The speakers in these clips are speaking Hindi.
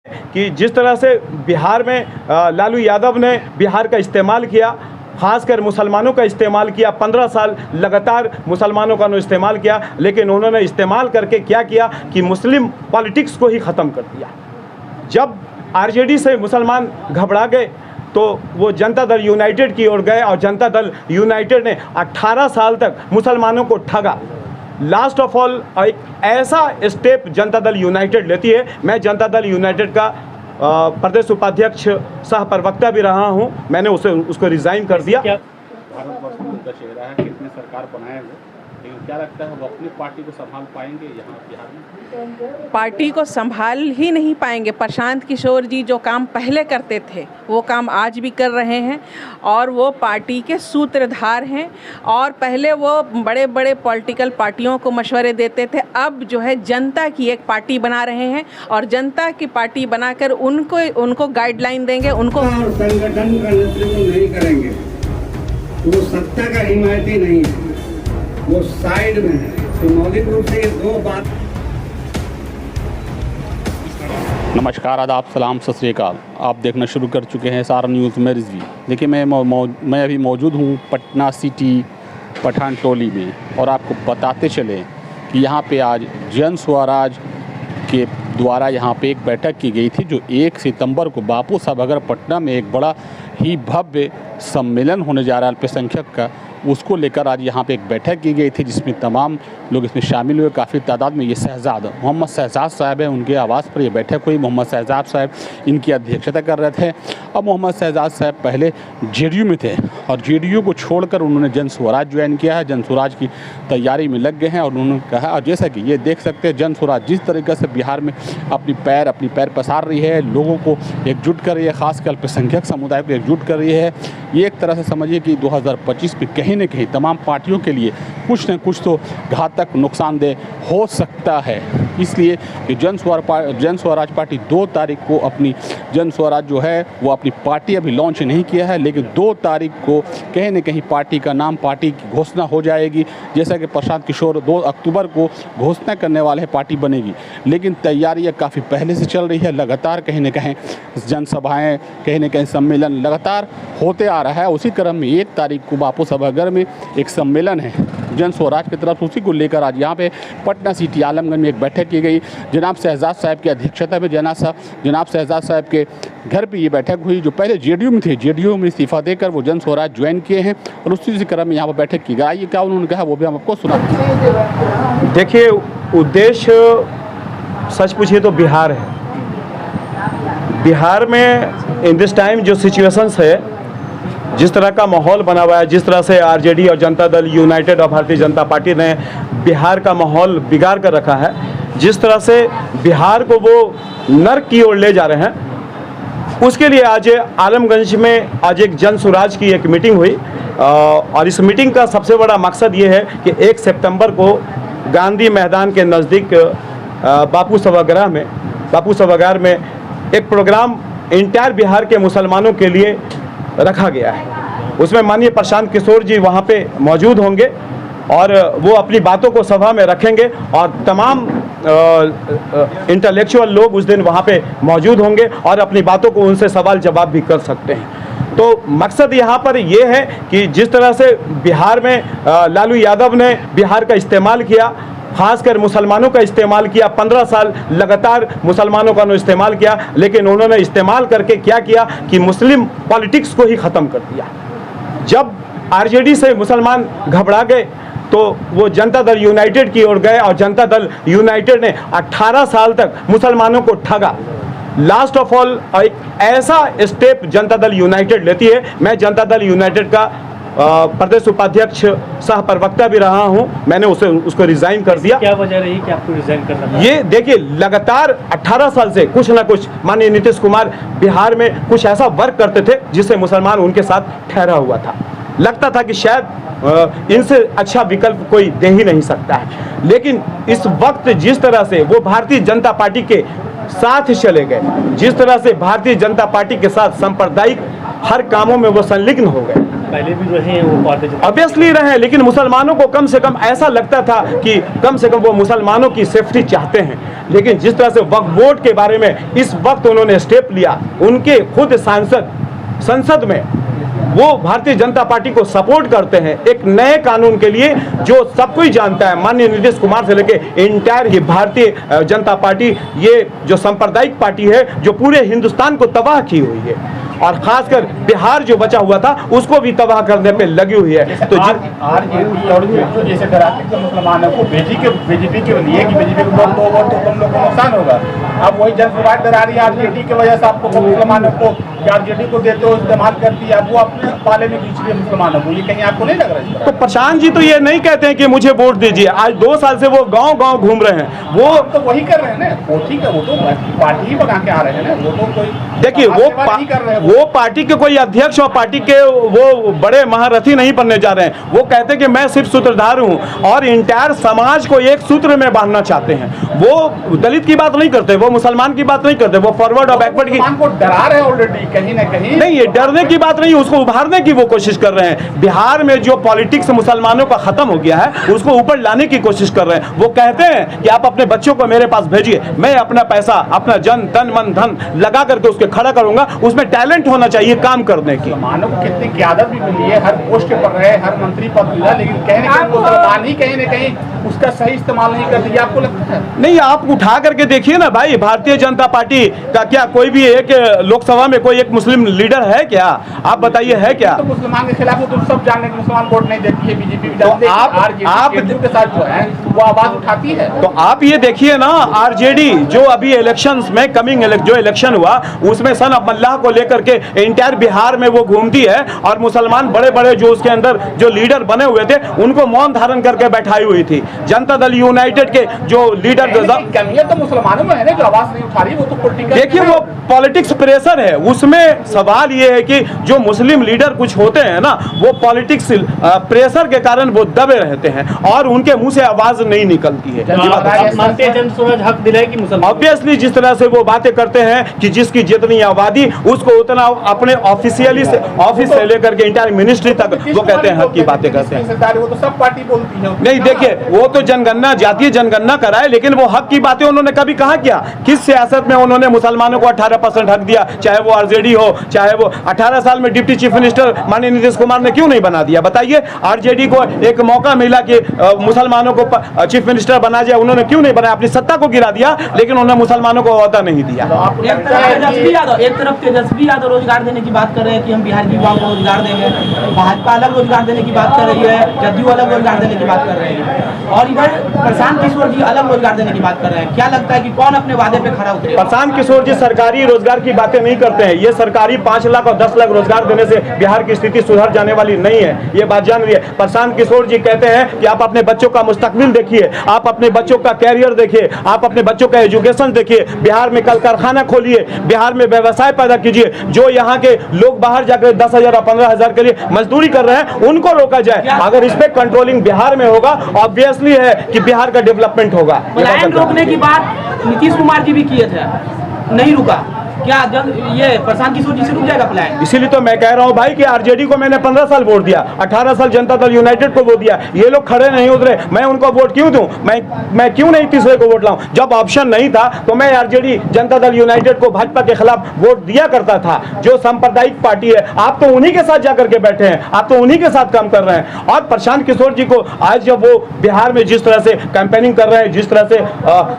कि जिस तरह से बिहार में लालू यादव ने बिहार का इस्तेमाल किया, खासकर मुसलमानों का इस्तेमाल किया, 15 साल लगातार मुसलमानों का इस्तेमाल किया, लेकिन उन्होंने इस्तेमाल करके क्या किया कि मुस्लिम पॉलिटिक्स को ही ख़त्म कर दिया। जब आरजेडी से मुसलमान घबरा गए तो वो जनता दल यूनाइटेड की ओर गए और जनता दल यूनाइटेड ने 18 साल तक मुसलमानों को ठगा। लास्ट ऑफ ऑल एक ऐसा स्टेप जनता दल यूनाइटेड लेती है। मैं जनता दल यूनाइटेड का प्रदेश उपाध्यक्ष सह प्रवक्ता भी रहा हूं। मैंने उसको रिज़ाइन कर दिया। भारतवर्ष में उनका चेहरा है, कितने सरकार बनाए वो, लेकिन क्या लगता है वो अपनी पार्टी को संभाल पाएंगे यहाँ बिहार में? पार्टी को संभाल ही नहीं पाएंगे। प्रशांत किशोर जी जो काम पहले करते थे वो काम आज भी कर रहे हैं और वो पार्टी के सूत्रधार हैं। और पहले वो बड़े बड़े पॉलिटिकल पार्टियों को मशवरे देते थे, अब जो है जनता की एक पार्टी बना रहे हैं और जनता की पार्टी बनाकर उनको गाइडलाइन देंगे। उनको संगठन का नेतृत्व नहीं करेंगे, वो सत्ता का हिमायती नहीं है, वो साइड में है। तो मौलिक रूप से ये दो बात। नमस्कार, आदाब, सलाम, सत श्री अकाल। आप देखना शुरू कर चुके हैं SRN न्यूज़ में रिजवी। देखिए मैं अभी मौजूद हूँ पटना सिटी पठान टोली में और आपको बताते चले कि यहाँ पे आज जन स्वराज के द्वारा यहाँ पे एक बैठक की गई थी जो 1 सितंबर को बापू सभागार पटना में एक बड़ा ही भव्य सम्मेलन होने जा रहा है अल्पसंख्यक का। उसको लेकर आज यहाँ पे एक बैठक की गई थी जिसमें तमाम लोग इसमें शामिल हुए। काफ़ी तादाद में ये शहजाद मोहम्मद शहजाद साहब हैं, उनके आवास पर ये बैठक हुई। मोहम्मद शहजाद साहब इनकी अध्यक्षता कर रहे थे। अब मोहम्मद शहजाद साहब पहले जेडीयू में थे और जेडीयू को छोड़कर उन्होंने जन स्वराज ज्वाइन किया है। जन स्वराज की तैयारी में लग गए हैं और उन्होंने कहा, और जैसा कि ये देख सकते हैं जन स्वराज जिस तरीके से बिहार में अपनी पैर पसार रही है, लोगों को एकजुट कर रही है, खासकर अल्पसंख्यक समुदाय को एकजुट कर रही है। ये एक तरह से समझिए कि 2025 में कहीं न कहीं तमाम पार्टियों के लिए कुछ न कुछ तो घातक नुकसानदेह हो सकता है। इसलिए कि जन स्वराज पार्टी 2 तारीख को अपनी जन स्वराज जो है वो अपनी पार्टी अभी लॉन्च नहीं किया है, लेकिन 2 तारीख को कहीं न कहीं पार्टी का नाम, पार्टी की घोषणा हो जाएगी। जैसा कि प्रशांत किशोर 2 अक्टूबर को घोषणा करने वाले हैं, पार्टी बनेगी, लेकिन तैयारियां काफ़ी पहले से चल रही है। लगातार कहीं न कहीं जनसभाएँ, कहीं न कहीं सम्मेलन लगातार होते आ रहा है। उसी क्रम में 1 तारीख को बापू सभागार में एक सम्मेलन है जन स्वराज की तरफ, उसी को लेकर आज यहाँ पे पटना सिटी आलमगंज में एक बैठक की गई। जनाब शहजाद साहब की अध्यक्षता में जनाब शहजाद साहब के घर पे ये बैठक हुई। जो पहले जेडीयू में थे, जेडीयू में इस्तीफा देकर वो जन स्वराज ज्वाइन किए हैं और उसी क्रम में यहाँ पर बैठक की गई। क्या उन्होंने कहा वो भी हम आपको सुना। देखिए, उद्देश्य सच पूछिए तो बिहार है। बिहार में इन दिस टाइम जो सिचुएशंस है, जिस तरह का माहौल बना हुआ है, जिस तरह से आरजेडी और जनता दल यूनाइटेड और भारतीय जनता पार्टी ने बिहार का माहौल बिगाड़ कर रखा है, जिस तरह से बिहार को वो नर्क की ओर ले जा रहे हैं, उसके लिए आज आलमगंज में आज एक जन स्वराज की एक मीटिंग हुई। और इस मीटिंग का सबसे बड़ा मकसद ये है कि 1 सितंबर को गांधी मैदान के नज़दीक बापू सभागार में एक प्रोग्राम इंटायर बिहार के मुसलमानों के लिए रखा गया है। उसमें माननीय प्रशांत किशोर जी वहाँ पे मौजूद होंगे और वो अपनी बातों को सभा में रखेंगे और तमाम इंटेलेक्चुअल लोग उस दिन वहाँ पे मौजूद होंगे और अपनी बातों को उनसे सवाल जवाब भी कर सकते हैं। तो मकसद यहाँ पर ये है कि जिस तरह से बिहार में लालू यादव ने बिहार का इस्तेमाल किया, खासकर मुसलमानों का इस्तेमाल किया, 15 साल लगातार मुसलमानों का इस्तेमाल किया, लेकिन उन्होंने इस्तेमाल करके क्या किया कि मुस्लिम पॉलिटिक्स को ही ख़त्म कर दिया। जब आरजेडी से मुसलमान घबरा गए तो वो जनता दल यूनाइटेड की ओर गए और जनता दल यूनाइटेड ने 18 साल तक मुसलमानों को ठगा। लास्ट ऑफ ऑल एक ऐसा स्टेप जनता दल यूनाइटेड लेती है। मैं जनता दल यूनाइटेड का प्रदेश उपाध्यक्ष सह प्रवक्ता भी रहा हूं। मैंने उसको रिज़ाइन कर दिया। क्या वजह रही कि आपको रिज़ाइन करना पड़ा? ये देखिए, लगातार 18 साल से कुछ ना कुछ माननीय नीतीश कुमार बिहार में कुछ ऐसा वर्क करते थे जिससे मुसलमान उनके साथ ठहरा हुआ था। लगता था कि शायद इनसे अच्छा विकल्प कोई दे ही नहीं सकता है, लेकिन इस वक्त जिस तरह से वो भारतीय जनता पार्टी के साथ चले गए, जिस तरह से भारतीय जनता पार्टी के साथ सांप्रदायिक हर कामों में वो संलिग्न हो गए। पहले भी रहे हैं वो पार्टी, ऑब्वियसली रहे, लेकिन मुसलमानों को कम से कम ऐसा लगता था कि कम से कम वो मुसलमानों की सेफ्टी चाहते हैं। लेकिन जिस तरह से वक्फ बोर्ड के बारे में इस वक्त उन्होंने स्टेप लिया, उनके खुद सांसद संसद में वो भारतीय जनता पार्टी को सपोर्ट करते हैं एक नए कानून के लिए, जो सब कोई जानता है, माननीय नीतीश कुमार से लेके इंटायर ही भारतीय जनता पार्टी, ये जो सांप्रदायिक पार्टी है जो पूरे हिंदुस्तान को तबाह की हुई है और खासकर बिहार जो बचा हुआ था उसको भी तबाह करने पे लगी हुई है। तो आरजेडी और जो जैसे डराते थे मुसलमानों को बीजेपी के लिए कि बीजेपी को वोट दो तो तुम लोग को नुकसान होगा। अब वही जनसुराज डरा रही है आरजेडी की वजह से आपको मुसलमानों को कि आरजेडी को देते हो इस्तेमाल करती है, अब वो अपने पाले में खींच रही है मुसलमानों को। ये कहीं आपको नहीं लग रहा है? तो प्रशांत जी तो ये नहीं कहते हैं कि मुझे वोट दीजिए, आज 2 साल से वो गांव-गांव घूम रहे हैं, वो तो वही कर रहे हैं ना, वो ठीक है, वो तो पार्टी ही बना के आ रहे हैं ना, वो तो कोई देखिए वो पार्टी के कोई अध्यक्ष और पार्टी के वो बड़े महारथी नहीं बनने जा रहे हैं। वो कहते हैं कि मैं सिर्फ सूत्रधार हूं और इंटायर समाज को एक सूत्र में बांधना चाहते हैं। वो दलित की बात नहीं करते, वो मुसलमान की बात नहीं करते, वो फॉरवर्ड और बैकवर्ड की को डरा रहे हैं ऑलरेडी कहीं ना कहीं। नहीं, ये डरने की बात नहीं, उसको उभारने की वो कोशिश कर रहे हैं। बिहार में जो पॉलिटिक्स मुसलमानों का खत्म हो गया है उसको ऊपर लाने की कोशिश कर रहे हैं। वो कहते हैं कि आप अपने बच्चों को मेरे पास भेजिए, मैं अपना पैसा, अपना जन तन मन धन लगा करके उसके खड़ा करूंगा, उसमें टैलेंट होना चाहिए काम करने की। मानो कितनी क़यादत भी मिली है, हर पोस्ट पर रहे, हर मंत्री पद मिला, लेकिन कहीं ना कहीं मुसलमान ही कहीं ना कहीं उसका सही इस्तेमाल नहीं करते, आपको लगता है? नहीं, आप उठा करके देखिए ना भाई, भारतीय जनता पार्टी का क्या कोई भी एक लोकसभा में कोई एक मुस्लिम लीडर है क्या? आप बताइए, है क्या? तो मुसलमान के खिलाफ तो सब जानने के मुसलमान वोट नहीं देती है बीजेपी भी, तो आप के साथ जो है वो आवाज उठाती है। तो आप ये देखिए ना, आरजेडी जो अभी इलेक्शंस में जो इलेक्शन हुआ उसमें सन अब्दुल्लाह को लेकर के इंटायर बिहार में वो घूमती है और मुसलमान बड़े बड़े जो उसके अंदर जो लीडर बने हुए थे उनको मौन धारण करके बैठाई हुई थी। जनता दल यूनाइटेड के जो लीडर कमियां तो मुसलमानों में है ना, जो आवाज नहीं उठा रही वो तो पॉलिटिकल, देखिए वो पॉलिटिक्स प्रेशर है। उसमें सवाल ये है कि जो मुस्लिम लीडर कुछ होते हैं ना, वो पॉलिटिक्स प्रेशर के कारण वो दबे रहते हैं और उनके मुंह से आवाज नहीं निकलती है। मानते हैं जनसुराज हक दिलाएगी मुसलमान? ऑब्वियसली जिस तरह से वो बातें करते हैं कि जिसकी जितनी आबादी उसको उतना अपने ऑफिशियली से ऑफिस से लेकर के इंटायर मिनिस्ट्री तक वो कहते हैं हक की बातें करते हैं। वो तो सब पार्टी बोलती है। नहीं, देखिए वो तो जनगणना, जातीय जनगणना कराए, लेकिन वो हक की बातें उन्होंने कभी कहा क्या? किस सियासत में उन्होंने मुसलमानों को 18% हक दिया? चाहे वो आरजेडी हो, चाहे वो 18 साल में डिप्टी चीफ मिनिस्टर माननीय नीतीश कुमार ने क्यों नहीं बना दिया? बताइए, आरजेडी को एक मौका मिला कि मुसलमानों को चीफ मिनिस्टर बना दिया, उन्होंने क्यों नहीं बनाया? अपनी सत्ता को गिरा दिया, लेकिन उन्होंने मुसलमानों को ओहदा नहीं दिया। एक तरफ तेजस्वी यादव रोजगार देने की बात कर रहे हैं कि हम बिहार के युवाओं को रोजगार देंगे, भाजपा अलग रोजगार देने की बात कर रही है, जदयू अलग रोजगार देने की बात कर रहे हैं, और इधर प्रशांत किशोर जी अलग रोजगार देने की बात कर रहे हैं। क्या लगता है कि कौन अपने वादे पे खरा उतरे? प्रशांत किशोर जी सरकारी रोजगार की बातें नहीं करते हैं। ये सरकारी 5 लाख और 10 लाख रोजगार देने से बिहार की स्थिति सुधर जाने वाली नहीं है, ये बात जान रही है। प्रशांत किशोर जी कहते हैं कि आप अपने बच्चों का मुस्तकबिल देखिए, आप अपने बच्चों का कैरियर देखिए, आप अपने बच्चों का एजुकेशन देखिए, बिहार में कल कारखाना खोलिए, बिहार में व्यवसाय पैदा कीजिए। जो यहाँ के लोग बाहर जाकर 10,000 और 15,000 के लिए मजदूरी कर रहे हैं उनको रोका जाए। अगर इस पे कंट्रोलिंग बिहार में होगा, ऑब्वियसली है कि बिहार का डेवलपमेंट होगा। पलायन रोकने की बात नीतीश कुमार जी भी किए थे, नहीं रुका। क्या ये प्रशांत किशोर जी से रुक जाएगा पलायन? इसीलिए तो मैं कह रहा हूं भाई कि आरजेडी को मैंने 15 साल वोट दिया, 18 साल जनता दल यूनाइटेड को वोट दिया। ये लोग खड़े नहीं उतरे, मैं उनको वोट क्यों दूं? मैं क्यों नहीं तीसरे को वोट लाऊं? जब ऑप्शन नहीं था तो मैं आरजेडी, जनता दल यूनाइटेड को भाजपा के खिलाफ वोट दिया करता था। जो सांप्रदायिक पार्टी है, आप तो उन्हीं के साथ जाकर के बैठे हैं, आप तो उन्हीं के साथ काम कर रहे हैं। और प्रशांत किशोर जी को आज जब वो बिहार में जिस तरह से कैंपेनिंग कर रहे हैं, जिस तरह से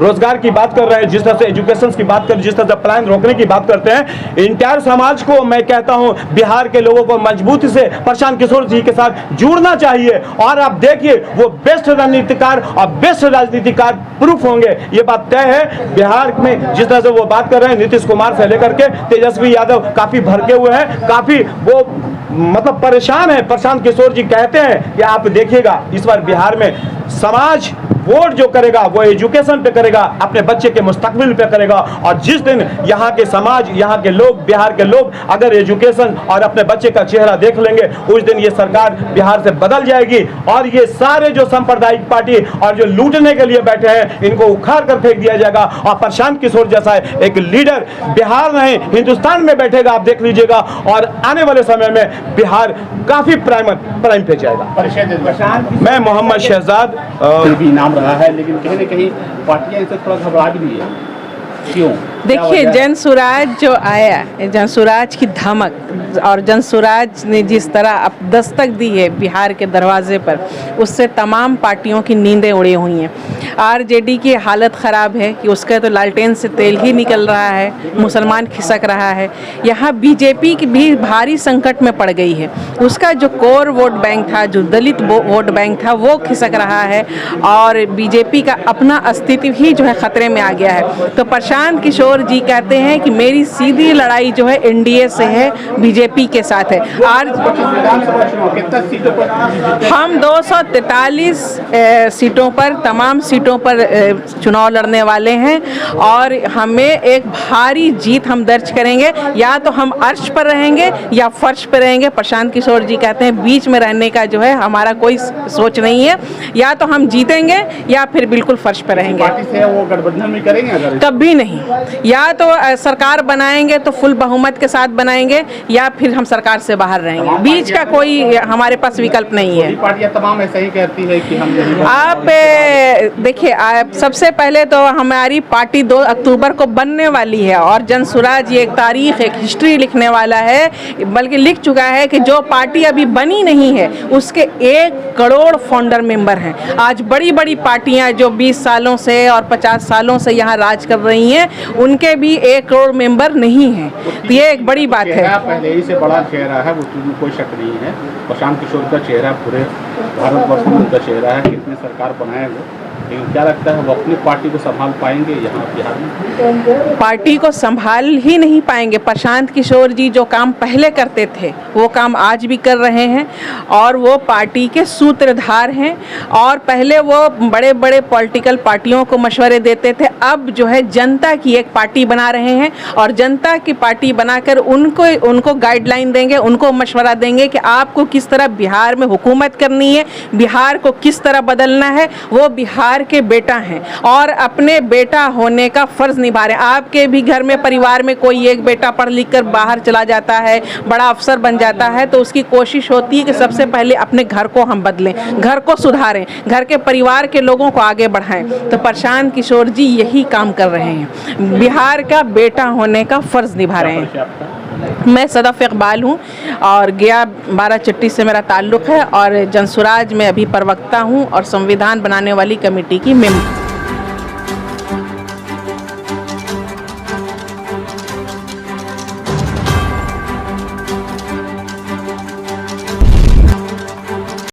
रोजगार की बात कर रहे हैं, जिस तरह से एजुकेशन की बात कर, जिस तरह से पलायन रोकने की बात करते हैं, इंटायर समाज को मैं कहता हूं, बिहार के लोगों को मजबूती से प्रशांत किशोर जी के साथ जुड़ना चाहिए। और आप देखिए वो बेस्ट रणनीतिकार और बेस्ट राजनीतिकार प्रूफ होंगे, ये बात तय है। बिहार में जिस तरह से वो बात कर रहे हैं, नीतीश कुमार से लेकर के तेजस्वी यादव काफी भड़के हुए हैं, काफी वो मतलब परेशान है। प्रशांत किशोर जी कहते हैं कि आप देखिएगा इस बार बिहार में समाज वोट जो करेगा वो एजुकेशन पे करेगा, अपने बच्चे के मुस्तकबिल पे करेगा। और जिस दिन यहाँ के समाज, यहाँ के लोग, बिहार के लोग अगर एजुकेशन और अपने बच्चे का चेहरा देख लेंगे, उस दिन ये सरकार बिहार से बदल जाएगी। और ये सारे जो सांप्रदायिक पार्टी और जो लूटने के लिए बैठे हैं, इनको उखाड़ कर फेंक दिया जाएगा। और प्रशांत किशोर जैसा एक लीडर बिहार नहीं हिंदुस्तान में बैठेगा, आप देख लीजिएगा। और आने वाले समय में बिहार काफी प्राइम पे जाएगा। प्रशांत मैं मोहम्मद शहजाद नाम नाम रहा है, लेकिन कहीं ना कहीं पार्टियां इनसे थोड़ा घबरा भी है, क्यों? देखिए, जनसुराज जो आया, जनसुराज की धमक और जनसुराज ने जिस तरह अब दस्तक दी है बिहार के दरवाजे पर, उससे तमाम पार्टियों की नींदें उड़ी हुई हैं। आरजेडी की हालत ख़राब है कि उसका तो लालटेन से तेल ही निकल रहा है, मुसलमान खिसक रहा है। यहाँ बीजेपी की भी भारी संकट में पड़ गई है, उसका जो कोर वोट बैंक था, जो दलित वोट बैंक था, वो खिसक रहा है और बीजेपी का अपना अस्तित्व ही जो है ख़तरे में आ गया है। तो प्रशांत किशोर जी कहते हैं कि मेरी सीधी लड़ाई जो है एनडीए से है, बीजेपी के साथ है। आज कितना सीटों पर हम 243 सीटों पर, तमाम सीटों पर चुनाव लड़ने वाले हैं और हमें एक भारी जीत हम दर्ज करेंगे। या तो हम अर्श पर रहेंगे या फर्श पर रहेंगे। प्रशांत किशोर जी कहते हैं बीच में रहने का जो है हमारा कोई सोच नहीं है, या तो हम जीतेंगे या फिर बिल्कुल फर्श पर रहेंगे। पार्टी से वो गठबंधन भी करेंगे अगर? कभी नहीं। या तो सरकार बनाएंगे तो फुल बहुमत के साथ बनाएंगे, या फिर हम सरकार से बाहर रहेंगे। बीच का कोई हमारे पास विकल्प नहीं है। पार्टियां तमाम ऐसा ही कहती है कि हम आप देखिए, सबसे पहले तो हमारी पार्टी 2 अक्टूबर को बनने वाली है और जनसुराज ये एक तारीख, एक हिस्ट्री लिखने वाला है, बल्कि लिख चुका है कि जो पार्टी अभी बनी नहीं है उसके 1 करोड़ फाउंडर मेंबर हैं। आज बड़ी बड़ी पार्टियां जो 20 सालों से और 50 सालों से यहाँ राज कर रही हैं, उनके भी 1 करोड़ मेंबर नहीं हैं। तो ये एक बड़ी बात है। पहले ही से बड़ा चेहरा है, उसमें कोई शक नहीं है। प्रशांत किशोर का चेहरा पूरे भारतवर्ष में उनका चेहरा है, कितनी सरकार बनाए वो, लेकिन क्या लगता है वो अपनी पार्टी को संभाल पाएंगे यहाँ बिहार में? पार्टी को संभाल ही नहीं पाएंगे। प्रशांत किशोर जी जो काम पहले करते थे वो काम आज भी कर रहे हैं और वो पार्टी के सूत्रधार हैं। और पहले वो बड़े बड़े पॉलिटिकल पार्टियों को मशवरे देते थे, अब जो है जनता की एक पार्टी बना रहे हैं और जनता की पार्टी बनाकर उनको गाइडलाइन देंगे, उनको मशवरा देंगे कि आपको किस तरह बिहार में हुकूमत करनी है, बिहार को किस तरह बदलना है। वो बिहार के बेटा हैं और अपने बेटा होने का फर्ज निभा रहे हैं। आपके भी घर में परिवार में कोई एक बेटा पढ़ लिख कर बाहर चला जाता है, बड़ा अफसर बन जाता है, तो उसकी कोशिश होती है कि सबसे पहले अपने घर को हम बदलें, घर को सुधारें, घर के परिवार के लोगों को आगे बढ़ाएं। तो प्रशांत किशोर जी यही काम कर रहे हैं, बिहार का बेटा होने का फर्ज निभा रहे हैं। मैं सदफ इकबाल हूँ और गया 12 चिट्ठी से मेरा ताल्लुक़ है और जनसुराज में अभी प्रवक्ता हूँ और संविधान बनाने वाली कमेटी की मेंबर।